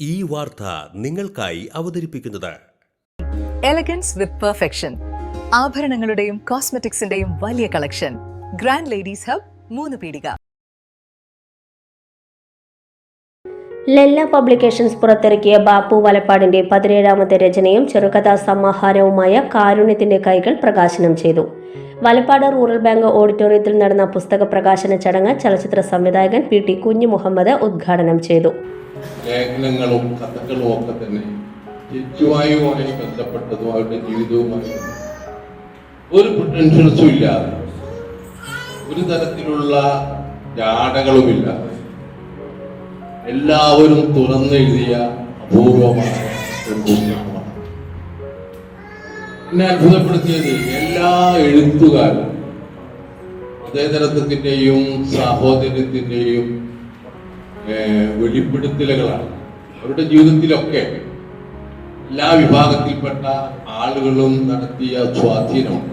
ഈ വാർത്ത നിങ്ങൾക്കായി അവതരിപ്പിക്കുന്നത് എലഗൻസ് വിത്ത് പെർഫെക്ഷൻ. ആഭരണങ്ങളുടെയും കോസ്മെറ്റിക്സിന്റെയും വലിയ കളക്ഷൻ. ഗ്രാൻഡ് ലേഡീസ് ഹബ്, 3 പീടിക. ലെല്ല പബ്ലിക്കേഷൻസ് പുറത്തിറക്കിയ ബാപ്പു വലപ്പാടിന്റെ 17ാമത്തെ രചനയും ചെറുകഥാ സമാഹാരവുമായ കാരുണ്യത്തിന്റെ കൈകൾ പ്രകാശനം ചെയ്തു. വലപ്പാട് റൂറൽ ബാങ്ക് ഓഡിറ്റോറിയത്തിൽ നടന്ന പുസ്തക പ്രകാശന ചടങ്ങ് ചലച്ചിത്ര സംവിധായകൻ PT കുഞ്ഞു മുഹമ്മദ് ഉദ്ഘാടനം ചെയ്തു. ലേഖനങ്ങളും കഥകളും ഒക്കെ തന്നെ ചുറ്റുവായുമായി ബന്ധപ്പെട്ടതും അവരുടെ ജീവിതവുമായി ഒരു പൊട്ടൻഷ്യൽസും ഇല്ലാതെ, ഒരു തരത്തിലുള്ള ജാടകളുമില്ലാതെ എല്ലാവരും തുറന്നെഴുതിയ അപൂർവമായ ഒരു പുസ്തകമാണ്. എന്നെ അത്ഭുതപ്പെടുത്തിയത് എല്ലാ എഴുത്തുകാരും അതേതരത്വത്തിന്റെയും സാഹോദര്യത്തിന്റെയും വെളിപ്പെടുത്തലുകളാണ്. അവരുടെ ജീവിതത്തിലൊക്കെ എല്ലാ വിഭാഗത്തിൽപ്പെട്ട ആളുകളും നടത്തിയ സ്വാധീനമാണ്.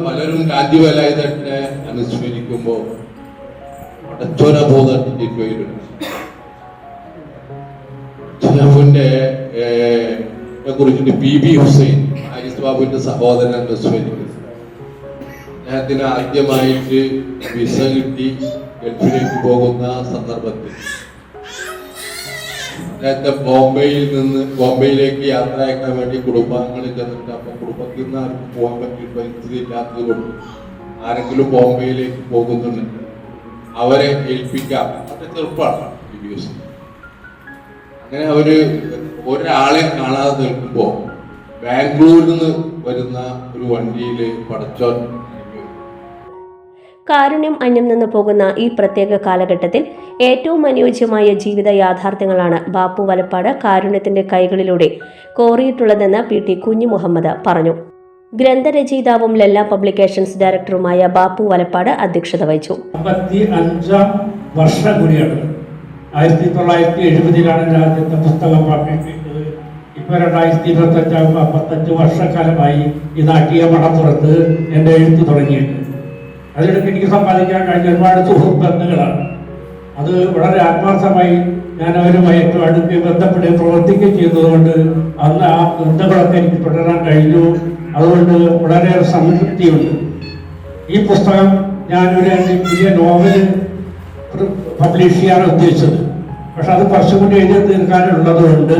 പലരും ഗാന്ധിവേലായുധനെ അനുസ്മരിക്കുമ്പോൾ അടച്ചോരബോധന്റെ കുറിച്ചിട്ട് PB ഹുസൈൻ, ആരിസ് ബാബുവിന്റെ സഹോദരൻ അനുസ്മരിക്കുന്നു. അദ്ദേഹത്തിന് ആദ്യമായിട്ട് വിസ കിട്ടി ഗൾഫിലേക്ക് പോകുന്ന സന്ദർഭത്തിൽ അദ്ദേഹത്തെ ബോംബെയിലേക്ക് യാത്ര അയക്കാൻ വേണ്ടി കുടുംബാംഗങ്ങൾ ചെന്നിട്ട്, അപ്പൊ കുടുംബത്തിൽ നിന്ന് ആർക്കും പോകാൻ പറ്റിയ പരിസ്ഥിതി ഇല്ലാത്തത് കൊണ്ട് ആരെങ്കിലും ബോംബെയിലേക്ക് പോകുന്നുണ്ടെങ്കിൽ അവരെ ഏൽപ്പിക്കാം. അത് ചെറുപ്പമാണ് PB. അങ്ങനെ അവര് ഒരാളെ കാണാതെ നിൽക്കുമ്പോ ബാംഗ്ലൂരിൽ നിന്ന് വരുന്ന ഒരു വണ്ടിയില് പടച്ചോൻ കാരുണ്യം അന്യം നിന്ന് പോകുന്ന ഈ പ്രത്യേക കാലഘട്ടത്തിൽ ഏറ്റവും അനുയോജ്യമായ ജീവിത യാഥാർത്ഥ്യങ്ങളാണ് ബാപ്പു വലപ്പാട് കാരുണ്യത്തിന്റെ കൈകളിലൂടെ കോറിയിട്ടുള്ളതെന്ന് PT കുഞ്ഞു മുഹമ്മദ് പറഞ്ഞു. ഗ്രന്ഥരചയിതാവും ലെല്ല പബ്ലിക്കേഷൻസ് ഡയറക്ടറുമായ ബാപ്പു വലപ്പാട് അധ്യക്ഷത വഹിച്ചു. 55-ാം വർഷം കൂടിയാണ്. 1970-ലാണ് രാജ്യത്തെ പുസ്തകം പ്രഖ്യാപിച്ചത്. ഇപ്പോൾ 2025 55 വർഷക്കാലമായി ഈ നാട്ടിയ മടപ്പുറത്ത് എൻ്റെ എഴുത്ത് തുടങ്ങിയിട്ട്. അതിനിടയ്ക്ക് എനിക്ക് സമ്പാദിക്കാൻ കഴിഞ്ഞ ഒരുപാട് സുഹൃത്ത് ബന്ധങ്ങളാണ്. അത് വളരെ ആത്മാർത്ഥമായി ഞാൻ അവരുമായി ഏറ്റവും അടുത്ത് ബന്ധപ്പെടുകയും പ്രവർത്തിക്കുകയും ചെയ്യുന്നതുകൊണ്ട് അന്ന് ആ ബന്ധങ്ങളൊക്കെ എനിക്ക് തുടരാൻ കഴിഞ്ഞു. അതുകൊണ്ട് വളരെയേറെ സംതൃപ്തിയുണ്ട്. ഈ പുസ്തകം ഞാനൊരു പുതിയ നോവൽ പബ്ലിഷ് ചെയ്യാനാണ് ഉദ്ദേശിച്ചത്. പക്ഷെ അത് കുറച്ചുകൂടി എഴുതി തീർക്കാനുള്ളതുകൊണ്ട്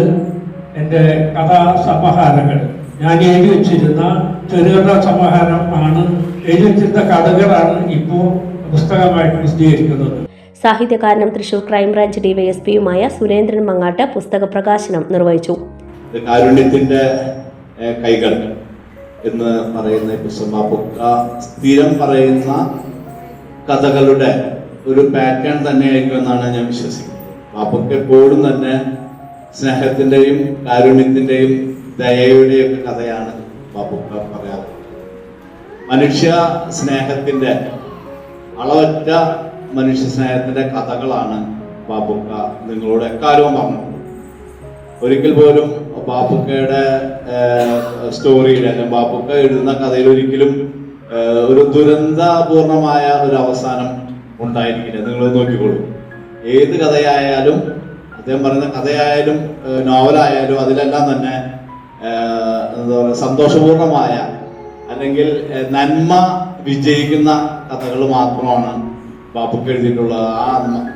എൻ്റെ കഥാസമാഹാരങ്ങൾ ഞാൻ എഴുതി വെച്ചിരുന്ന ചെറുകഥാ സമാഹാരം ആണ്, എഴുതി വെച്ചിരുന്ന കഥകളാണ് ഇപ്പോൾ പുസ്തകമായിട്ട് പ്രസിദ്ധീകരിക്കുന്നത്. സാഹിത്യകാരനും തൃശൂർ ക്രൈംബ്രാഞ്ച് DYSPയുമായ സുരേന്ദ്രൻ മങ്ങാട്ട് പുസ്തക പ്രകാശനം നിർവഹിച്ചു. കാരുണ്യത്തിന്റെ കൈകൾ എന്ന് പറയുന്ന പുസ്തകം സ്ഥിരം പറയുന്ന കഥകളുടെ ഒരു പാറ്റേൺ തന്നെയായിരിക്കും എന്നാണ് ഞാൻ വിശ്വസിക്കുന്നത്. ബാപ്പുക്ക് എപ്പോഴും തന്നെ സ്നേഹത്തിന്റെയും കാരുണ്യത്തിന്റെയും ദയയുടെയും ഒക്കെ കഥയാണ് ബാപ്പുക്ക പറയാറ്. മനുഷ്യ സ്നേഹത്തിന്റെ അളവറ്റ മനുഷ്യ സ്നേഹത്തിന്റെ കഥകളാണ് ബാപ്പുക്ക നിങ്ങളോട് എക്കാലവും പറഞ്ഞത്. ഒരിക്കൽ പോലും ബാപ്പുക്കയുടെ സ്റ്റോറിയിൽ അല്ലെങ്കിൽ ബാപ്പുക്ക എഴുതുന്ന കഥയിൽ ഒരിക്കലും ഒരു ദുരന്തപൂർണമായ ഒരു അവസാനം ഉണ്ടായിരിക്കില്ല. നിങ്ങൾ നോക്കിക്കോളൂ. ഏത് കഥയായാലും, അദ്ദേഹം പറയുന്ന കഥയായാലും നോവലായാലും അതിലെല്ലാം തന്നെ എന്താ പറയുക, സന്തോഷപൂർണമായ അല്ലെങ്കിൽ നന്മ വിജയിക്കുന്ന കഥകൾ മാത്രമാണ് ബാപ്പുക്ക എഴുതിയിട്ടുള്ളത്. ആ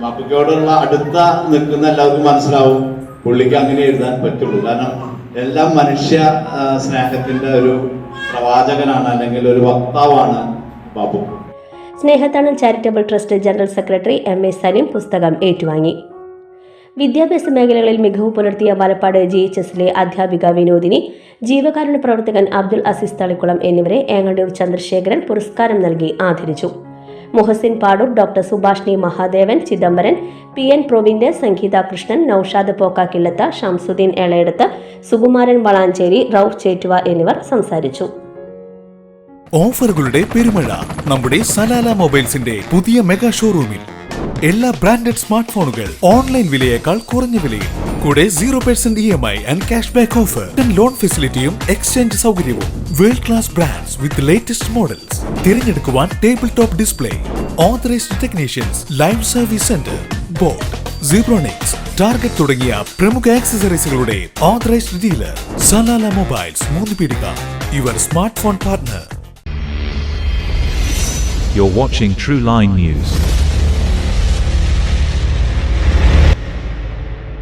ബാപ്പുക്കയോടുള്ള അടുത്ത നിൽക്കുന്ന എല്ലാവർക്കും മനസ്സിലാവും പുള്ളിക്ക് അങ്ങനെ എഴുതാൻ പറ്റുള്ളൂ. കാരണം എല്ലാം മനുഷ്യ സ്നേഹത്തിന്റെ ഒരു പ്രവാചകനാണ് അല്ലെങ്കിൽ ഒരു വക്താവാണ് Bapu. Snehathanal charitable trust general secretary MA Saleem പുസ്തകം ഏറ്റുവാങ്ങി. വിദ്യാഭ്യാസ മേഖലകളിൽ മികവ് പുലർത്തിയ വലപ്പാട് GHSലെ അധ്യാപിക വിനോദിനി, ജീവകാരുണ്യ പ്രവർത്തകൻ അബ്ദുൽ അസീസ് തളിക്കുളം എന്നിവരെ ഏങ്ങണ്ടൂർ ചന്ദ്രശേഖരൻ പുരസ്കാരം നൽകി ആദരിച്ചു. മുഹസിൻ പാടൂർ, ഡോക്ടർ സുഭാഷ്ണി മഹാദേവൻ, ചിദംബരൻ, PN പ്രൊവിന്റെ, സംഗീത കൃഷ്ണൻ, നൌഷാദ് പോക്കാക്കില്ലത്ത, ഷംസുദ്ദീൻ എളയെടുത്ത്, സുകുമാരൻ വളാഞ്ചേരി, റൌഫ് ചേറ്റുവ എന്നിവർ സംസാരിച്ചു. ഓഫറുകളുടെ പെരുമഴ നമ്മുടെ സലാല മൊബൈൽസിന്റെ പുതിയ മെഗാ ഷോറൂമിൽ. എല്ലാ ബ്രാൻഡഡ് സ്മാർട്ട് ഫോണുകൾ ഓൺലൈൻ വിലയേക്കാൾ കുറഞ്ഞ വിലയിൽ. കൂടെ 0% EMI and cash back offer, loan ഫെസിലിറ്റിയും എക്സ്ചേഞ്ച് സൗകര്യവും. World class brands with latest models. തിരഞ്ഞെടുക്കുവാൻ table top display, authorised technicians, live service centre, board. Zebronics, Target തുടങ്ങിയ പ്രമുഖ ആക്സസറീസുകളുടെ authorised dealer Salala Mobiles Moonupeedika, your smart phone partner. You're watching True Line News.